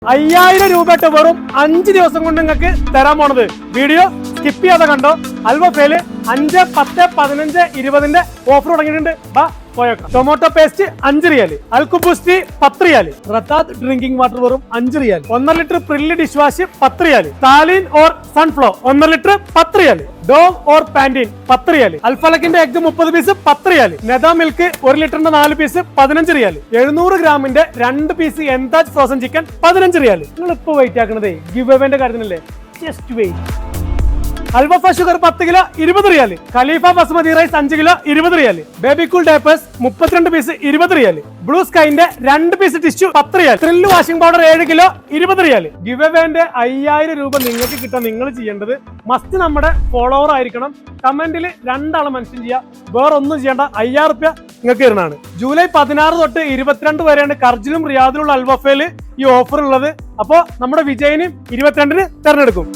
5000 രൂപ വെറും 5 ദിവസം കൊണ്ട് നിങ്ങൾക്ക് തരാൻ പോണത്. വീഡിയോ സ്കിപ്പ് ചെയ്യാതെ കണ്ടോ. അൽവഫയില് 5, 10, 15, 20 ഓഫർ തുടങ്ങിയിട്ടുണ്ട്. ടൊമാറ്റോ പേസ്റ്റ് 5 റിയാല്, അൽക്കുബുസ്റ്റി 10 റിയാല്, റത്താദ് ഡ്രിങ്കിംഗ് വാട്ടർ വെറും 5 riyal, 1.5 litre Pril dish wash 10 riyal, താലിൻ or sunflower 1.5 litre 10 riyal, Dove or Pantene 10 riyal, അൽഫലക്കിന്റെ egg 30 piece 10 riyal, Nada milk 1 ലിറ്ററിന്റെ 4 പീസ് 15 റിയാല്, 700 ഗ്രാമിന്റെ 2 piece Entaj frozen chicken 15 riyal. നിങ്ങൾ ഇപ്പൊ wait ആക്കണതേ give അവേന്റെ കാര്യത്തിനല്ലേ? Just wait. Al Wafa sugar 10 kilo 20 riyal, Khalifa basmati rice 5 kilo 20 riyal, baby cool diapers 32 piece 20 riyal, blue സ്കൈന്റെ 2 piece tissue 10 riyal, thrill washing powder 7 kilo 20 riyal. Give അവേന്റെ 5000 രൂപ നിങ്ങൾക്ക് കിട്ടാൻ നിങ്ങൾ ചെയ്യേണ്ടത് മസ്റ്റ് നമ്മുടെ ഫോളോവർ ആയിരിക്കണം. കമന്റിൽ 2 ആളെ മെൻഷൻ ചെയ്യുക. വേറെ ഒന്നും ചെയ്യേണ്ട. 5000 റുപ്യ നിങ്ങൾക്ക് തരുന്നതാണ്. ജൂലൈ 16 തൊട്ട് 22 വരെയാണ് കർജിലും റിയാദിലുള്ള അൽവഫയിൽ ഈ ഓഫർ ഉള്ളത്. അപ്പോ നമ്മുടെ വിജയിനും 22-ന് തെരഞ്ഞെടുക്കും.